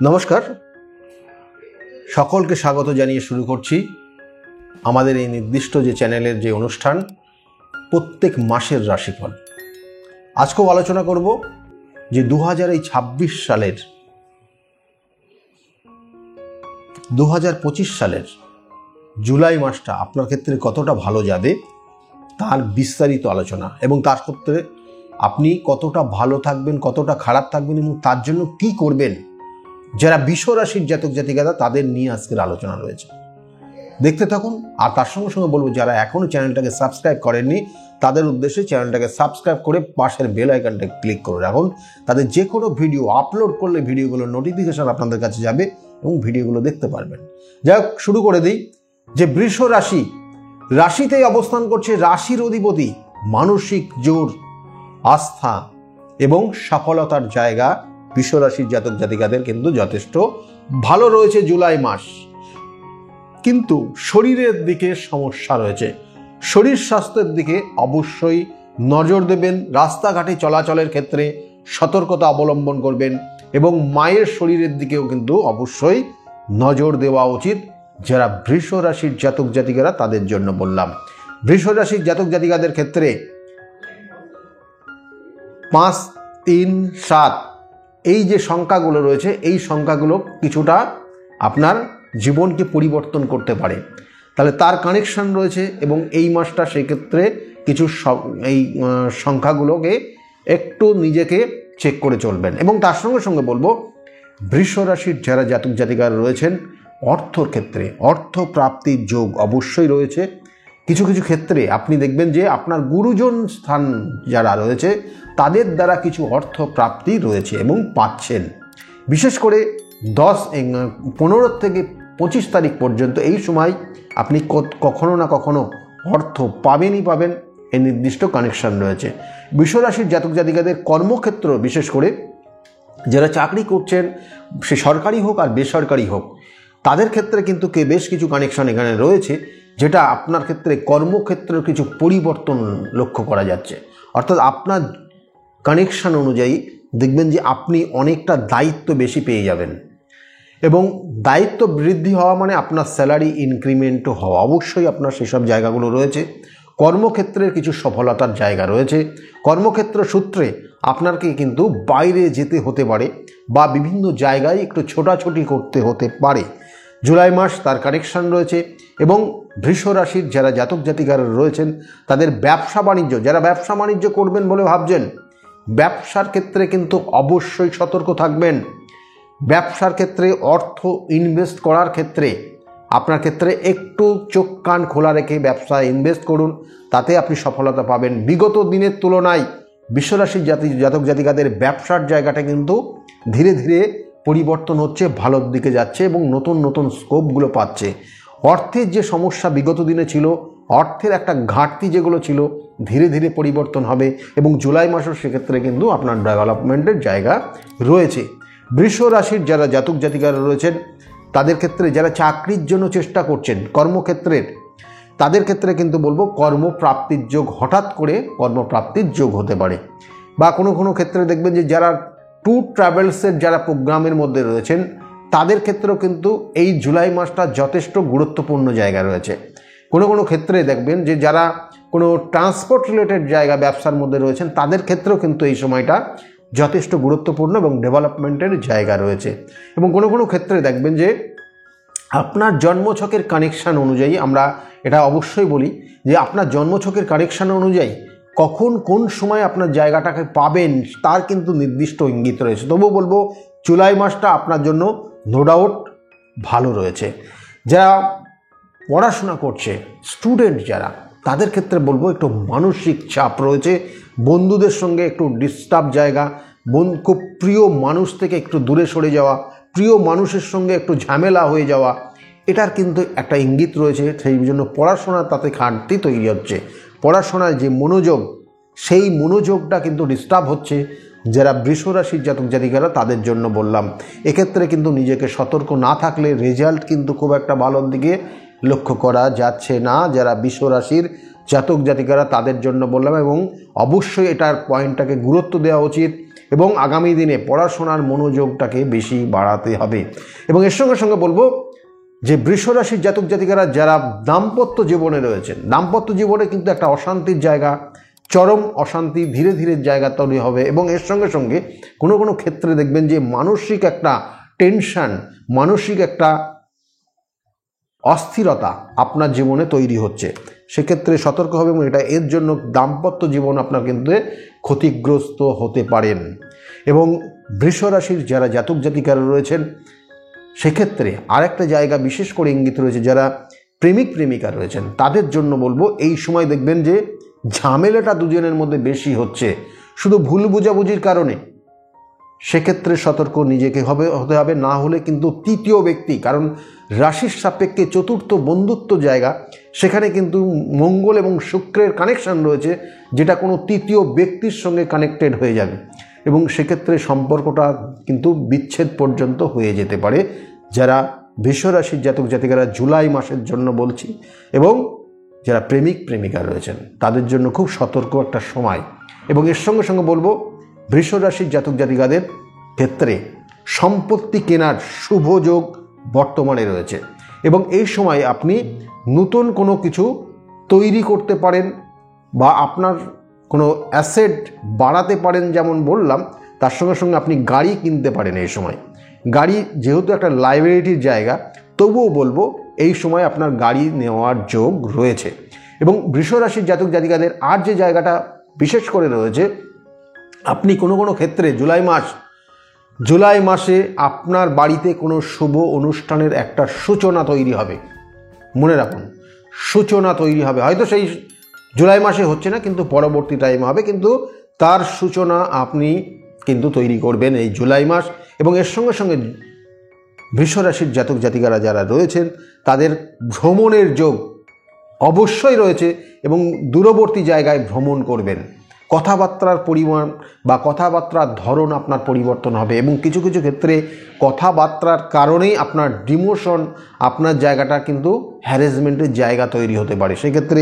নমস্কার, সকলকে স্বাগত জানিয়ে শুরু করছি আমাদের এই নির্দিষ্ট যে চ্যানেলের যে অনুষ্ঠান প্রত্যেক মাসের রাশিফল। আজকেও আলোচনা করব যে 2026 সালের 2025 সালের জুলাই মাসটা আপনার ক্ষেত্রে কতটা ভালো যাবে তার বিস্তারিত আলোচনা, এবং তার ক্ষেত্রে আপনি কতটা ভালো থাকবেন, কতটা খারাপ থাকবেন এবং তার জন্য কি করবেন। যারা বৃষ রাশির জাতক জাতিকারা তাদের নিয়ে আজকের আলোচনা রয়েছে, দেখতে থাকুন। আর তার সঙ্গে সঙ্গে বলবো, যারা এখনও চ্যানেলটাকে সাবস্ক্রাইব করেননি তাদের উদ্দেশ্যে চ্যানেলটাকে সাবস্ক্রাইব করে পাশের বেল আইকনটা ক্লিক করে রাখুন। তাদের যে কোনো ভিডিও আপলোড করলে ভিডিওগুলোর নোটিফিকেশন আপনাদের কাছে যাবে এবং ভিডিওগুলো দেখতে পারবেন। যাই হোক, শুরু করে দিই। যে বৃষ রাশিতেই অবস্থান করছে রাশির অধিপতি, মানসিক জোর, আস্থা এবং সফলতার জায়গা বৃষ রাশির জাতক জাতিকাদের কিন্তু যথেষ্ট ভালো রয়েছে জুলাই মাস। কিন্তু শরীরের দিকে সমস্যা রয়েছে, শরীর স্বাস্থ্যের দিকে অবশ্যই নজর দেবেন। রাস্তাঘাটে চলাচলের ক্ষেত্রে সতর্কতা অবলম্বন করবেন এবং মায়ের শরীরের দিকেও কিন্তু অবশ্যই নজর দেওয়া উচিত। যারা বৃষ রাশির জাতক জাতিকারা তাদের জন্য বললাম। বৃষ রাশির জাতক জাতিকাদের ক্ষেত্রে 5, 3, 7 এই যে সংখ্যাগুলো রয়েছে, এই সংখ্যাগুলো কিছুটা আপনার জীবনকে পরিবর্তন করতে পারে, তাহলে তার কানেকশন রয়েছে। এবং এই মাসটা সেক্ষেত্রে কিছু এই সংখ্যাগুলোকে একটু নিজেকে চেক করে চলবেন। এবং তার সঙ্গে সঙ্গে বলবো, বৃষ রাশির যারা জাতক জাতিকারা রয়েছেন অর্থর ক্ষেত্রে অর্থ প্রাপ্তির যোগ অবশ্যই রয়েছে। কিছু কিছু ক্ষেত্রে আপনি দেখবেন যে আপনার গুরুজন স্থান যারা রয়েছে তাদের দ্বারা কিছু অর্থ প্রাপ্তি রয়েছে এবং পাচ্ছেন। বিশেষ করে 15 থেকে 25 তারিখ পর্যন্ত এই সময় আপনি কখনো না কখনো অর্থ পাবেনই পাবেন, এই নির্দিষ্ট কানেকশন রয়েছে। বৃষ রাশির জাতক জাতিকাদের কর্মক্ষেত্র, বিশেষ করে যারা চাকরি করছেন, সে সরকারি হোক আর বেসরকারি হোক, তাদের ক্ষেত্রে কিন্তু বেশ কিছু কানেকশন এখানে রয়েছে, যেটা আপনার ক্ষেত্রে কর্মক্ষেত্রের কিছু পরিবর্তন লক্ষ্য করা যাচ্ছে। অর্থাৎ আপনার কানেকশন অনুযায়ী দেখবেন যে আপনি অনেকটা দায়িত্ব বেশি পেয়ে যাবেন, এবং দায়িত্ব বৃদ্ধি হওয়া মানে আপনার স্যালারি ইনক্রিমেন্টও হওয়া, অবশ্যই আপনার সেসব জায়গাগুলো রয়েছে। কর্মক্ষেত্রের কিছু সফলতার জায়গা রয়েছে। কর্মক্ষেত্র সূত্রে আপনাকে কিন্তু বাইরে যেতে হতে পারে বা বিভিন্ন জায়গায় একটু ছোটাছুটি করতে হতে পারে। জুলাই মাস তার কানেকশন রয়েছে। এবং বৃষ রাশির যারা জাতক জাতিকারা রয়েছেন তাদের ব্যবসা বাণিজ্য, যারা ব্যবসা বাণিজ্য করবেন বলে ভাবছেন, ব্যবসার ক্ষেত্রে কিন্তু অবশ্যই সতর্ক থাকবেন। ব্যবসার ক্ষেত্রে অর্থ ইনভেস্ট করার ক্ষেত্রে আপনার ক্ষেত্রে একটু চোখ কান খোলা রেখে ব্যবসায় ইনভেস্ট করুন, তাতে আপনি সফলতা পাবেন। বিগত দিনের তুলনায় বৃষ রাশির জাতক জাতিকাদের ব্যবসার জায়গাটা কিন্তু ধীরে ধীরে পরিবর্তন হচ্ছে, ভালোর দিকে যাচ্ছে এবং নতুন নতুন স্কোপগুলো পাচ্ছে। অর্থের যে সমস্যা বিগত দিনে ছিল, অর্থের একটা ঘাটতি যেগুলো ছিল, ধীরে ধীরে পরিবর্তন হবে এবং জুলাই মাসের সেক্ষেত্রে কিন্তু আপনার ডেভেলপমেন্টের জায়গা রয়েছে। বৃষ রাশির যারা জাতক জাতিকারা রয়েছেন তাদের ক্ষেত্রে যারা চাকরির জন্য চেষ্টা করছেন কর্মক্ষেত্রের, তাদের ক্ষেত্রে কিন্তু বলবো কর্মপ্রাপ্তির যোগ, হঠাৎ করে কর্মপ্রাপ্তির যোগ হতে পারে। বা কোনো কোনো ক্ষেত্রে দেখবেন যে যারা ট্যুর ট্রাভেলসের যারা প্রোগ্রামের মধ্যে রয়েছেন তাদের ক্ষেত্রেও কিন্তু এই জুলাই মাসটা যথেষ্ট গুরুত্বপূর্ণ জায়গা রয়েছে। কোনো কোনো ক্ষেত্রে দেখবেন যে যারা কোনো ট্রান্সপোর্ট রিলেটেড জায়গা ব্যবসার মধ্যে রয়েছেন তাদের ক্ষেত্রেও কিন্তু এই সময়টা যথেষ্ট গুরুত্বপূর্ণ এবং ডেভেলপমেন্টের জায়গা রয়েছে। এবং কোনো কোনো ক্ষেত্রে দেখবেন যে আপনার জন্মছকের কানেকশান অনুযায়ী, আমরা এটা অবশ্যই বলি যে আপনার জন্মছকের কানেকশান অনুযায়ী কখন কোন সময় আপনার জায়গাটাকে পাবেন তার কিন্তু নির্দিষ্ট ইঙ্গিত রয়েছে। তবুও বলবো জুলাই মাসটা আপনার জন্য নো ডাউট ভালো রয়েছে। যারা পড়াশোনা করছে, স্টুডেন্ট যারা, তাদের ক্ষেত্রে বলবো একটু মানসিক চাপ রয়েছে, বন্ধুদের সঙ্গে একটু ডিস্টার্ব জায়গা, খুব প্রিয় মানুষ থেকে একটু দূরে সরে যাওয়া, প্রিয় মানুষের সঙ্গে একটু ঝামেলা হয়ে যাওয়া, এটার কিন্তু একটা ইঙ্গিত রয়েছে। সেই জন্য পড়াশোনার তাতে ঘাটতি তৈরি হচ্ছে। পড়াশোনায় যে মনোযোগ, সেই মনোযোগটা কিন্তু ডিস্টার্ব হচ্ছে। যারা বৃষ রাশির জাতক জাতিকারা তাদের জন্য বললাম, এক্ষেত্রে কিন্তু নিজেকে সতর্ক না থাকলে রেজাল্ট কিন্তু খুব একটা ভালোর দিকে লক্ষ্য করা যাচ্ছে না। যারা বৃষ রাশির জাতক জাতিকারা তাদের জন্য বললাম, এবং অবশ্যই এটার পয়েন্টটাকে গুরুত্ব দেওয়া উচিত এবং আগামী দিনে পড়াশোনার মনোযোগটাকে বেশি বাড়াতে হবে। এবং এর সঙ্গে সঙ্গে বলবো যে বৃষ রাশির জাতক জাতিকারা যারা দাম্পত্য জীবনে রয়েছেন, দাম্পত্য জীবনে কিন্তু একটা অশান্তির জায়গা, চরম অশান্তি ধীরে ধীরে জায়গা তৈরি হবে। এবং এর সঙ্গে সঙ্গে কোনো কোনো ক্ষেত্রে দেখবেন যে মানসিক একটা টেনশন, মানসিক একটা অস্থিরতা আপনার জীবনে তৈরি হচ্ছে। সেক্ষেত্রে সতর্ক হবে, এবং এটা এর জন্য দাম্পত্য জীবন আপনার কিন্তু ক্ষতিগ্রস্ত হতে পারেন। এবং বৃষ রাশির যারা জাতক জাতিকারা রয়েছেন সেক্ষেত্রে আরেকটা জায়গা বিশেষ করে ইঙ্গিত রয়েছে, যারা প্রেমিক প্রেমিকা রয়েছেন তাদের জন্য বলবো এই সময় দেখবেন যে ঝামেলাটা দুজনের মধ্যে বেশি হচ্ছে শুধু ভুল বোঝাবুঝির কারণে। সেক্ষেত্রে সতর্ক নিজেকে হতে হবে, না হলে কিন্তু তৃতীয় ব্যক্তি, কারণ রাশির সাপেক্ষে চতুর্থ বন্ধুত্ব জায়গা, সেখানে কিন্তু মঙ্গল এবং শুক্রের কানেকশন রয়েছে, যেটা কোনো তৃতীয় ব্যক্তির সঙ্গে কানেক্টেড হয়ে যাবে এবং সেক্ষেত্রে সম্পর্কটা কিন্তু বিচ্ছেদ পর্যন্ত হয়ে যেতে পারে। যারা বৃষ রাশির জাতক জাতিকারা জুলাই মাসের জন্য বলছি, এবং যারা প্রেমিক প্রেমিকা রয়েছেন তাদের জন্য খুব সতর্ক একটা সময়। এবং এর সঙ্গে সঙ্গে বলবো বৃষ রাশির জাতক জাতিকাদের ক্ষেত্রে সম্পত্তি কেনার শুভ যোগ বর্তমানে রয়েছে, এবং এই সময় আপনি নতুন কোনো কিছু তৈরি করতে পারেন বা আপনার কোনো অ্যাসেট বাড়াতে পারেন, যেমন বললাম, তার সঙ্গে সঙ্গে আপনি গাড়ি কিনতে পারেন এই সময়। গাড়ি যেহেতু একটা লাইবিলিটির জায়গা, তবুও বলবো এই সময় আপনার গাড়ি নেওয়ার যোগ রয়েছে। এবং বৃষ রাশির জাতক জাতিকাদের আর যে জায়গাটা বিশেষ করে রয়েছে, আপনি কোনো কোনো ক্ষেত্রে জুলাই মাসে আপনার বাড়িতে কোনো শুভ অনুষ্ঠানের একটা সূচনা তৈরি হবে। মনে রাখুন, সূচনা তৈরি হবে, হয়তো সেই জুলাই মাসে হচ্ছে না, কিন্তু পরবর্তী টাইমে হবে, কিন্তু তার সূচনা আপনি কিন্তু তৈরি করবেন এই জুলাই মাস। এবং এর সঙ্গে সঙ্গে বৃষ রাশির জাতক জাতিকারা যারা রয়েছেন তাদের ভ্রমণের যোগ অবশ্যই রয়েছে, এবং দূরবর্তী জায়গায় ভ্রমণ করবেন। কথাবার্তার পরিমাণ বা কথাবার্তার ধরন আপনার পরিবর্তন হবে, এবং কিছু কিছু ক্ষেত্রে কথাবার্তার কারণেই আপনার ডিমোশন, আপনার জায়গাটা কিন্তু হ্যারাসমেন্টের জায়গা তৈরি হতে পারে। সেক্ষেত্রে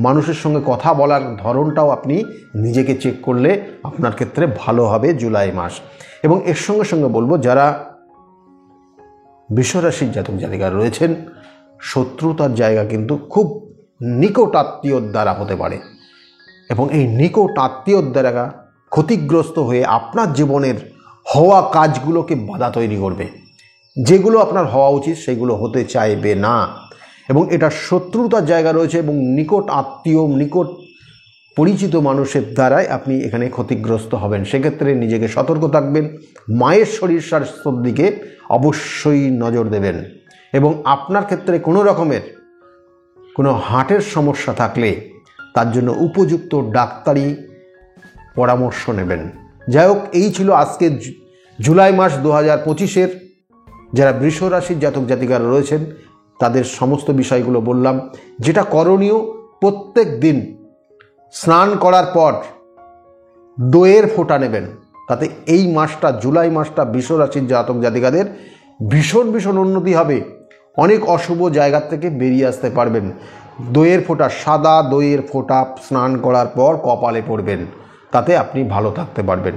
মানুষের সঙ্গে কথা বলার ধরনটাও আপনি নিজেকে চেক করলে আপনার ক্ষেত্রে ভালো হবে জুলাই মাস। এবং এর সঙ্গে সঙ্গে বলবো যারা বৃষ রাশির জাতক জাতিকারা রয়েছেন, শত্রুতার জায়গা কিন্তু খুব নিকট আত্মীয়র দ্বারা হতে পারে, এবং এই নিকট আত্মীয়র দ্বারা ক্ষতিগ্রস্ত হয়ে আপনার জীবনের হওয়া কাজগুলোকে বাধা তৈরি করবে, যেগুলো আপনার হওয়া উচিত সেগুলো হতে চাইবে না। এবং এটা শত্রুতার জায়গা রয়েছে, এবং নিকট আত্মীয়, নিকট পরিচিত মানুষের দ্বারাই আপনি এখানে ক্ষতিগ্রস্ত হবেন। সেক্ষেত্রে নিজেকে সতর্ক থাকবেন, মায়ের শরীর স্বাস্থ্যের দিকে অবশ্যই নজর দেবেন, এবং আপনার ক্ষেত্রে কোনো রকমের কোনো হার্টের সমস্যা থাকলে তার জন্য উপযুক্ত ডাক্তারি পরামর্শ নেবেন। যাই হোক, এই ছিল আজকে জুলাই মাস 2025-এর যারা বৃষ রাশির জাতক জাতিকারা রয়েছেন তাদের সমস্ত বিষয়গুলো বললাম। যেটা করণীয়, প্রত্যেক দিন স্নান করার পর দইয়ের ফোঁটা নেবেন, তাতে এই মাসটা, জুলাই মাসটা বৃষ রাশির জাতক জাতিকাদের ভীষণ ভীষণ উন্নতি হবে। অনেক অশুভ জায়গা থেকে বেরিয়ে আসতে পারবেন। দইয়ের ফোঁটা, সাদা দইয়ের ফোঁটা স্নান করার পর কপালে পড়বেন, তাতে আপনি ভালো থাকতে পারবেন।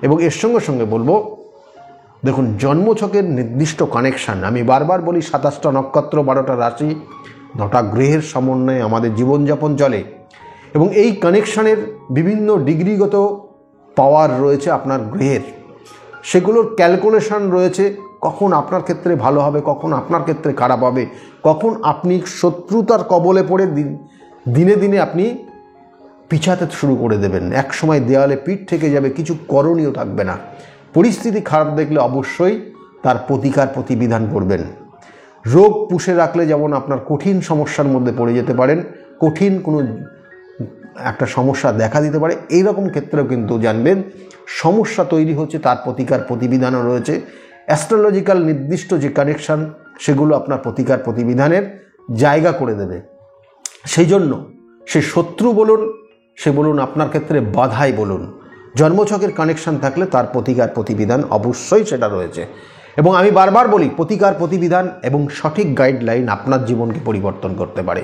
এবং এর সঙ্গে সঙ্গে বলবো, দেখুন, জন্মছকের নির্দিষ্ট কানেকশান, আমি বারবার বলি 27টা নক্ষত্র, 12টা রাশি, 9টা গ্রহের সমন্বয়ে আমাদের জীবনযাপন চলে, এবং এই কানেকশানের বিভিন্ন ডিগ্রিগত পাওয়ার রয়েছে আপনার গ্রহের, সেগুলোর ক্যালকুলেশন রয়েছে, কখন আপনার ক্ষেত্রে ভালো হবে, কখন আপনার ক্ষেত্রে খারাপ হবে, কখন আপনি শত্রুতার কবলে পড়ে দিনে দিনে আপনি পিছাতে শুরু করে দেবেন, এক সময় দেওয়ালে পিঠ থেকে যাবে, কিছু করণীয় থাকবে না। পরিস্থিতি খারাপ দেখলে অবশ্যই তার প্রতিকার প্রতিবিধান করবেন। রোগ পুষে রাখলে যেমন আপনার কঠিন সমস্যার মধ্যে পড়ে যেতে পারেন, কঠিন কোনো একটা সমস্যা দেখা দিতে পারে, এইরকম ক্ষেত্রেও কিন্তু জানবেন সমস্যা তৈরি হচ্ছে, তার প্রতিকার প্রতিবিধানও রয়েছে। অ্যাস্ট্রোলজিক্যাল নির্দিষ্ট যে কানেকশান, সেগুলো আপনার প্রতিকার প্রতিবিধানের জায়গা করে দেবে। সেই জন্য সে শত্রু বলুন, সে বলুন আপনার ক্ষেত্রে বাধাই বলুন, জন্মছকের কানেকশান থাকলে তার প্রতিকার প্রতিবিধান অবশ্যই সেটা রয়েছে। এবং আমি বারবার বলি, প্রতিকার প্রতিবিধান এবং সঠিক গাইডলাইন আপনার জীবনকে পরিবর্তন করতে পারে।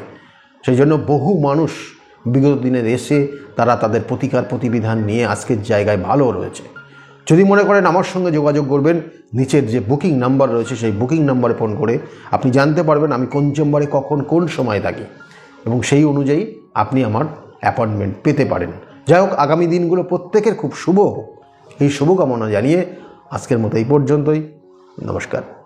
সেই জন্য বহু মানুষ বিগত দিনের এসে তারা তাদের প্রতিকার প্রতিবিধান নিয়ে আজকের জায়গায় ভালো রয়েছে। যদি মনে করেন আমার সঙ্গে যোগাযোগ করবেন, নিচের যে বুকিং নাম্বার রয়েছে সেই বুকিং নাম্বারে ফোন করে আপনি জানতে পারবেন আমি কোন চেম্বারে কখন কোন সময় থাকি এবং সেই অনুযায়ী আপনি আমার অ্যাপয়েন্টমেন্ট পেতে পারেন। যাই হোক, আগামী দিনগুলো প্রত্যেকের খুব শুভ হোক, এই শুভকামনা জানিয়ে আজকের মতো এই পর্যন্তই। নমস্কার।